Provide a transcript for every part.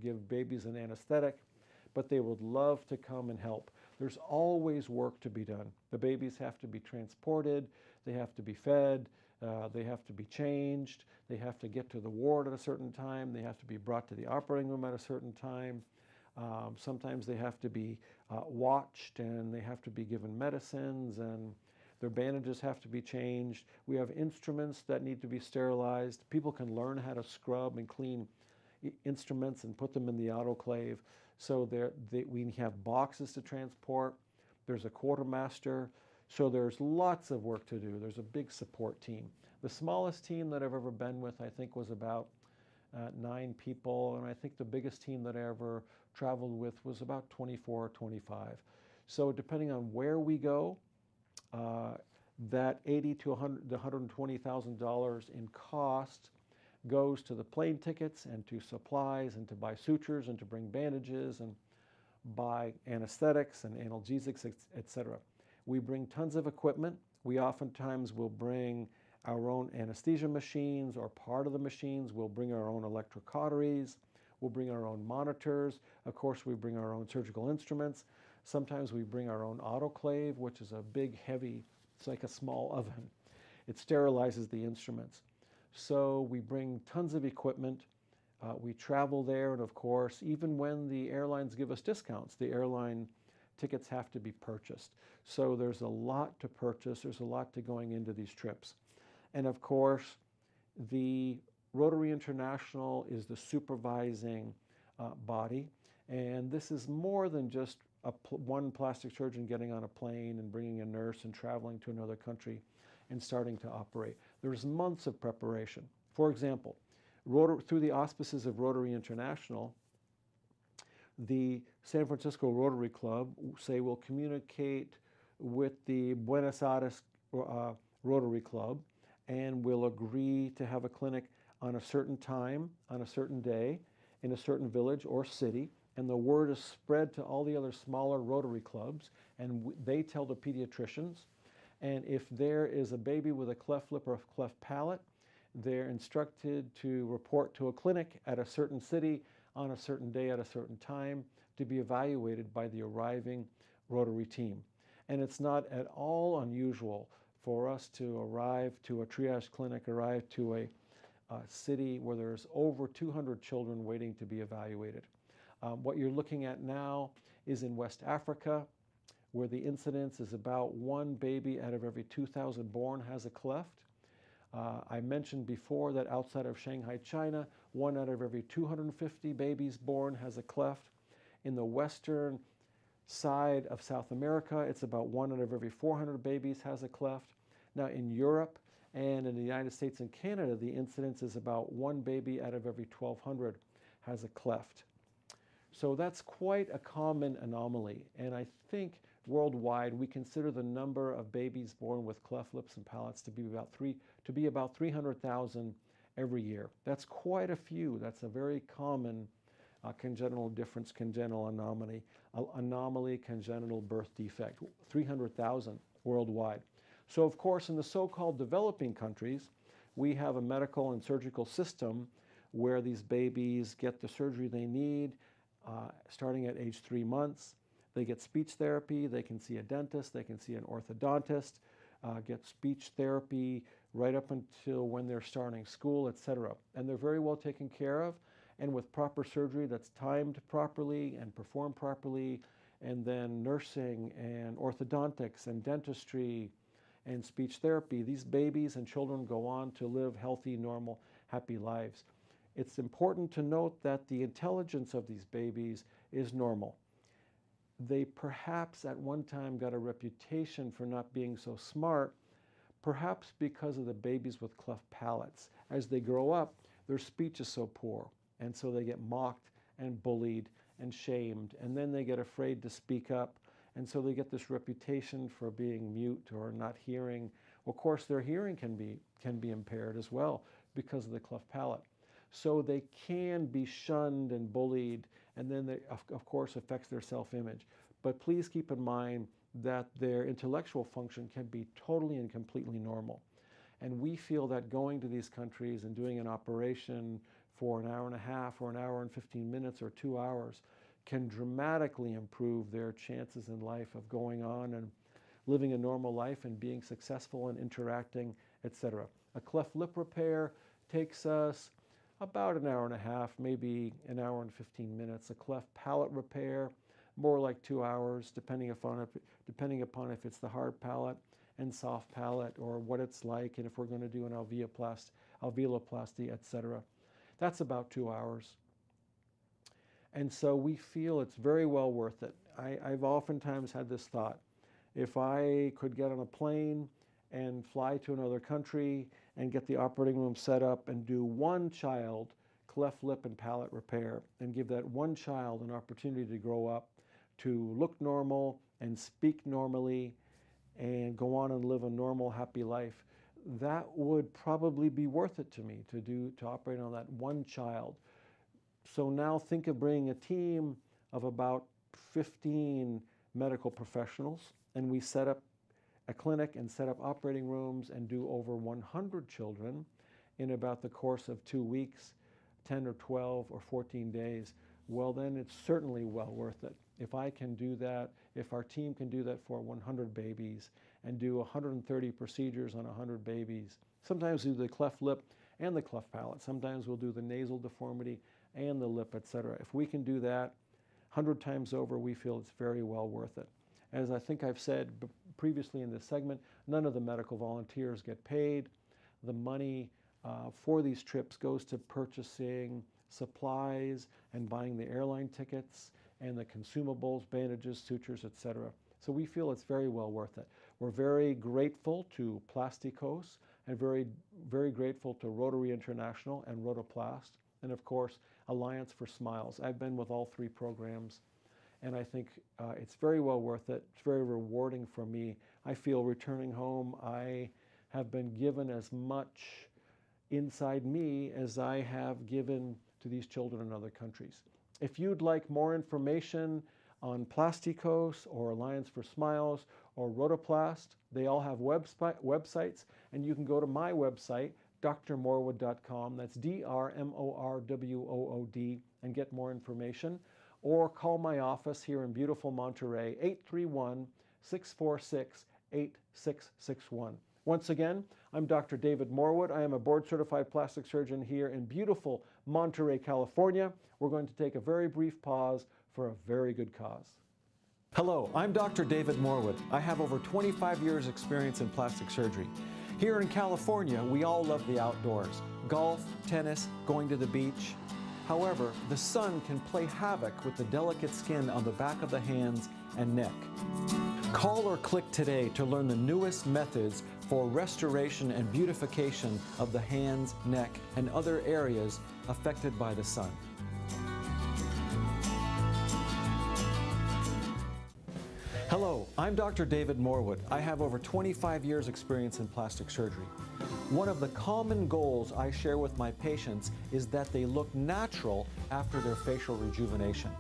give babies an anesthetic, but they would love to come and help. There's always work to be done. The babies have to be transported, they have to be fed, they have to be changed, they have to get to the ward at a certain time, they have to be brought to the operating room at a certain time. Sometimes they have to be watched, and they have to be given medicines, and their bandages have to be changed. We have instruments that need to be sterilized. People can learn how to scrub and clean instruments and put them in the autoclave. So we have boxes to transport. There's a quartermaster. So there's lots of work to do. There's a big support team. The smallest team that I've ever been with, I think, was about 9 people, and I think the biggest team that I ever traveled with was about 24 or 25. So depending on where we go, that $80,000 to $120,000 in cost goes to the plane tickets and to supplies and to buy sutures and to bring bandages and buy anesthetics and analgesics, etc. We bring tons of equipment. We oftentimes will bring our own anesthesia machines or part of the machines. We'll bring our own electrocauteries. We'll bring our own monitors. Of course, we bring our own surgical instruments. Sometimes we bring our own autoclave, which is a big, heavy, it's like a small oven. It sterilizes the instruments. So we bring tons of equipment. We travel there, and of course, even when the airlines give us discounts, the airline tickets have to be purchased. So there's a lot to purchase. There's a lot to going into these trips. And of course, the Rotary International is the supervising body. And this is more than just one plastic surgeon getting on a plane and bringing a nurse and traveling to another country and starting to operate. There's months of preparation. For example, through the auspices of Rotary International, the San Francisco Rotary Club, say, will communicate with the Buenos Aires Rotary Club, and will agree to have a clinic on a certain time, on a certain day, in a certain village or city, and the word is spread to all the other smaller Rotary clubs, and they tell the pediatricians. And if there is a baby with a cleft lip or a cleft palate, they're instructed to report to a clinic at a certain city on a certain day at a certain time to be evaluated by the arriving Rotary team. And it's not at all unusual for us to arrive to a triage clinic, arrive to a city where there's over 200 children waiting to be evaluated. What you're looking at now is in West Africa, where the incidence is about 1 baby out of every 2,000 born has a cleft. I mentioned before that outside of Shanghai, China, 1 out of every 250 babies born has a cleft. In the western side of South America, it's about 1 out of every 400 babies has a cleft. Now in Europe and in the United States and Canada, the incidence is about 1 baby out of every 1,200 has a cleft. So that's quite a common anomaly, and I think worldwide we consider the number of babies born with cleft lips and palates to be about 300,000 every year. That's quite a few. That's a very common congenital difference, congenital anomaly, congenital birth defect, 300,000 worldwide. So of course, in the so-called developing countries, we have a medical and surgical system where these babies get the surgery they need, starting at age 3 months. They get speech therapy, they can see a dentist, they can see an orthodontist, get speech therapy right up until when they're starting school, etc. And they're very well taken care of, and with proper surgery that's timed properly and performed properly, and then nursing and orthodontics and dentistry and speech therapy, these babies and children go on to live healthy, normal, happy lives. It's important to note that the intelligence of these babies is normal. They perhaps at one time got a reputation for not being so smart, perhaps because of the babies with cleft palates. As they grow up, their speech is so poor, and so they get mocked and bullied and shamed, and then they get afraid to speak up, and so they get this reputation for being mute or not hearing. Of course, their hearing can be impaired as well because of the cleft palate. So they can be shunned and bullied, and then they, of course, affects their self-image. But please keep in mind that their intellectual function can be totally and completely normal. And we feel that going to these countries and doing an operation for an hour and a half or an hour and 15 minutes or 2 hours can dramatically improve their chances in life of going on and living a normal life and being successful and interacting, etc. A cleft lip repair takes us about an hour and a half, maybe an hour and 15 minutes. A cleft palate repair, more like 2 hours, depending upon if it's the hard palate and soft palate or what it's like, and if we're going to do an alveoloplasty, etc. That's about 2 hours. And so we feel it's very well worth it. I've oftentimes had this thought, if I could get on a plane and fly to another country and get the operating room set up and do one child cleft lip and palate repair and give that one child an opportunity to grow up, to look normal and speak normally and go on and live a normal, happy life, that would probably be worth it to me to operate on that one child. So now think of bringing a team of about 15 medical professionals, and we set up a clinic and set up operating rooms and do over 100 children in about the course of 2 weeks, 10 or 12 or 14 days. Well, then it's certainly well worth it. If I can do that, if our team can do that for 100 babies and do 130 procedures on 100 babies, sometimes we do the cleft lip and the cleft palate, sometimes we'll do the nasal deformity and the lip, etc. If we can do that 100 times over, we feel it's very well worth it. As I think I've said previously in this segment, none of the medical volunteers get paid. The money for these trips goes to purchasing supplies and buying the airline tickets and the consumables, bandages, sutures, etc. So we feel it's very well worth it. We're very grateful to Plasticos and very, very grateful to Rotary International and Rotoplast, and of course, Alliance for Smiles. I've been with all 3 programs, and I think it's very well worth it. It's very rewarding for me. I feel returning home, I have been given as much inside me as I have given to these children in other countries. If you'd like more information on Plasticos or Alliance for Smiles or Rotoplast, they all have websites, and you can go to my website, drmorwood.com, that's drmorwood, and get more information, or call my office here in beautiful Monterey, 831-646-8661. Once again, I'm Dr. David Morwood. I am a board-certified plastic surgeon here in beautiful Monterey, California. We're going to take a very brief pause for a very good cause. Hello, I'm Dr. David Morwood. I have over 25 years experience in plastic surgery. Here in California, we all love the outdoors. Golf, tennis, going to the beach. However, the sun can play havoc with the delicate skin on the back of the hands and neck. Call or click today to learn the newest methods for restoration and beautification of the hands, neck, and other areas affected by the sun. Hello, I'm Dr. David Morwood. I have over 25 years experience in plastic surgery. One of the common goals I share with my patients is that they look natural after their facial rejuvenation.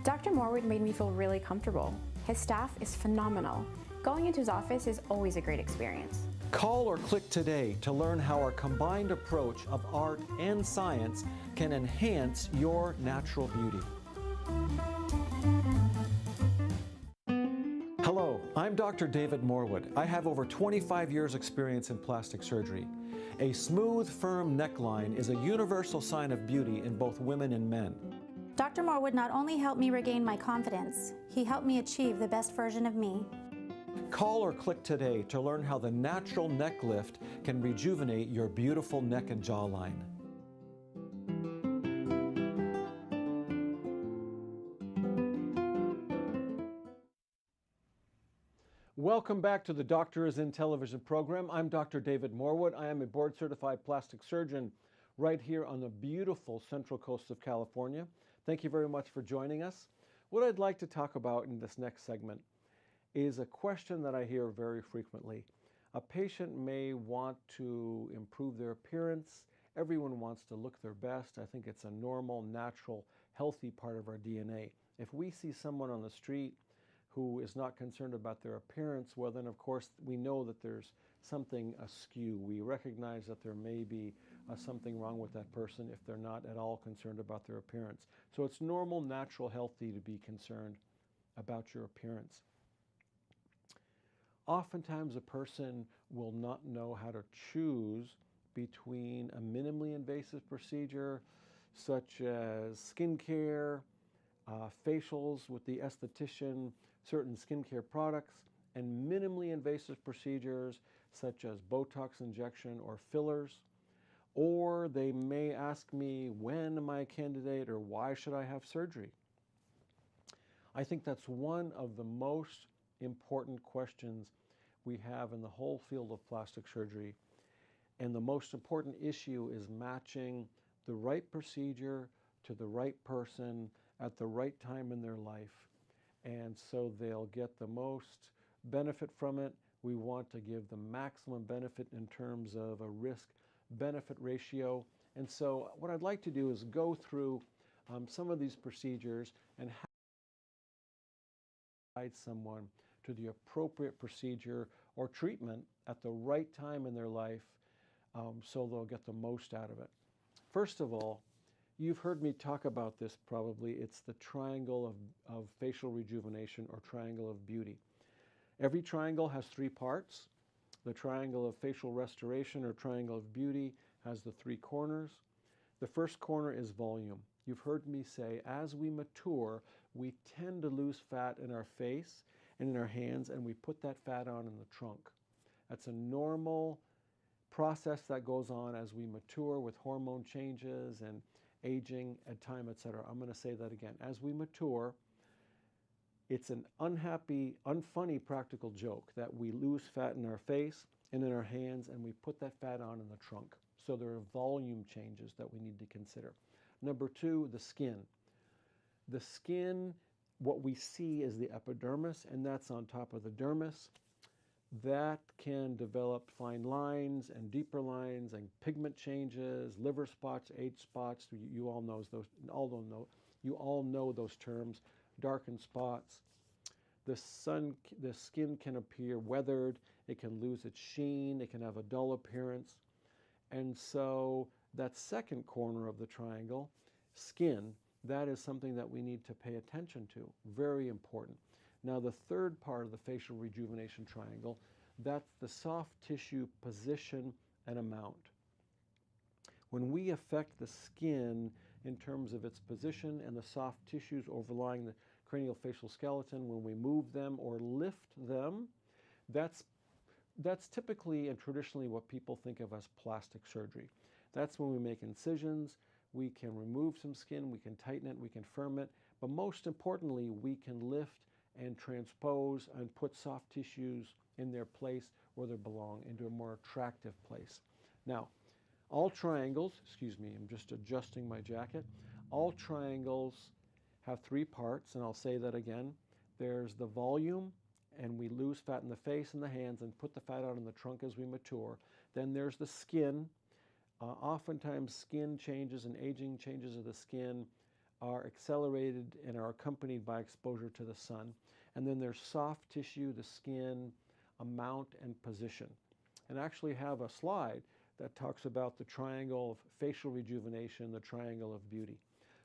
Dr. Morwood made me feel really comfortable. His staff is phenomenal. Going into his office is always a great experience. Call or click today to learn how our combined approach of art and science can enhance your natural beauty. Hello, I'm Dr. David Morwood. I have over 25 years experience in plastic surgery. A smooth, firm neckline is a universal sign of beauty in both women and men. Dr. Morwood not only helped me regain my confidence, he helped me achieve the best version of me. Call or click today to learn how the natural neck lift can rejuvenate your beautiful neck and jawline. Welcome back to the Doctor is in Television program. I'm Dr. David Morwood. I am a board-certified plastic surgeon right here on the beautiful Central Coast of California. Thank you very much for joining us. What I'd like to talk about in this next segment is a question that I hear very frequently. A patient may want to improve their appearance. Everyone wants to look their best. I think it's a normal, natural, healthy part of our DNA. If we see someone on the street who is not concerned about their appearance, well then of course we know that there's something askew. We recognize that there may be something wrong with that person if they're not at all concerned about their appearance. So it's normal, natural, healthy to be concerned about your appearance. Oftentimes a person will not know how to choose between a minimally invasive procedure such as skincare, facials with the esthetician, certain skincare products, and minimally invasive procedures such as Botox injection or fillers. Or they may ask me, when am I a candidate, or why should I have surgery? I think that's one of the most important questions we have in the whole field of plastic surgery. And the most important issue is matching the right procedure to the right person at the right time in their life. And so they'll get the most benefit from it. We want to give the maximum benefit in terms of a risk-benefit ratio. And so what I'd like to do is go through some of these procedures and how to guide someone to the appropriate procedure or treatment at the right time in their life, so they'll get the most out of it. First of all, you've heard me talk about this probably. It's the triangle of facial rejuvenation, or triangle of beauty. Every triangle has three parts. The triangle of facial restoration, or triangle of beauty, has the three corners. The first corner is volume. You've heard me say, as we mature, we tend to lose fat in our face and in our hands, and we put that fat on in the trunk. That's a normal process that goes on as we mature with hormone changes and aging and time, etc. I'm going to say that again. As we mature, it's an unhappy, unfunny practical joke that we lose fat in our face and in our hands, and we put that fat on in the trunk. So there are volume changes that we need to consider. Number two, the skin. The skin, what we see is the epidermis, and that's on top of the dermis. That can develop fine lines and deeper lines and pigment changes, liver spots, age spots. You all know those. You all know those terms. Darkened spots. The skin can appear weathered. It can lose its sheen. It can have a dull appearance. And so that second corner of the triangle, skin, that is something that we need to pay attention to. Very important. Now, the third part of the facial rejuvenation triangle, that's the soft tissue position and amount. When we affect the skin in terms of its position and the soft tissues overlying the craniofacial skeleton, when we move them or lift them, that's typically and traditionally what people think of as plastic surgery. That's when we make incisions. We can remove some skin, we can tighten it, we can firm it, but most importantly, we can lift and transpose and put soft tissues in their place where they belong, into a more attractive place. Now, all triangles, excuse me, I'm just adjusting my jacket. All triangles have three parts, and I'll say that again. There's the volume, and we lose fat in the face and the hands and put the fat out in the trunk as we mature. Then there's the skin. Oftentimes skin changes and aging changes of the skin are accelerated and are accompanied by exposure to the sun. And then there's soft tissue, the skin, amount, and position. And I actually have a slide that talks about the triangle of facial rejuvenation, the triangle of beauty.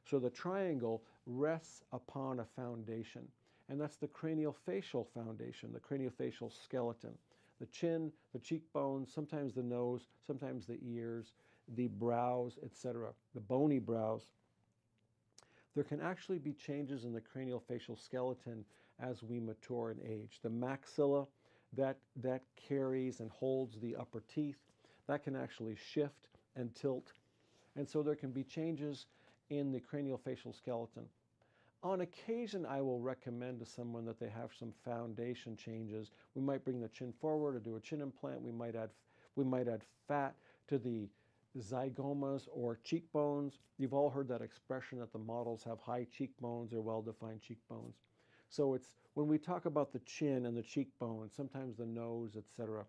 So the triangle rests upon a foundation, and that's the craniofacial foundation, the craniofacial skeleton. The chin, the cheekbones, sometimes the nose, sometimes the ears, the brows, etc., the bony brows. There can actually be changes in the craniofacial skeleton as we mature in age. The maxilla, that carries and holds the upper teeth, that can actually shift and tilt. And so there can be changes in the craniofacial skeleton. On occasion, I will recommend to someone that they have some foundation changes. We might bring the chin forward or do a chin implant. We might add fat to the zygomas or cheekbones. You've all heard that expression that the models have high cheekbones or well-defined cheekbones. So it's when we talk about the chin and the cheekbone, sometimes the nose, etc.,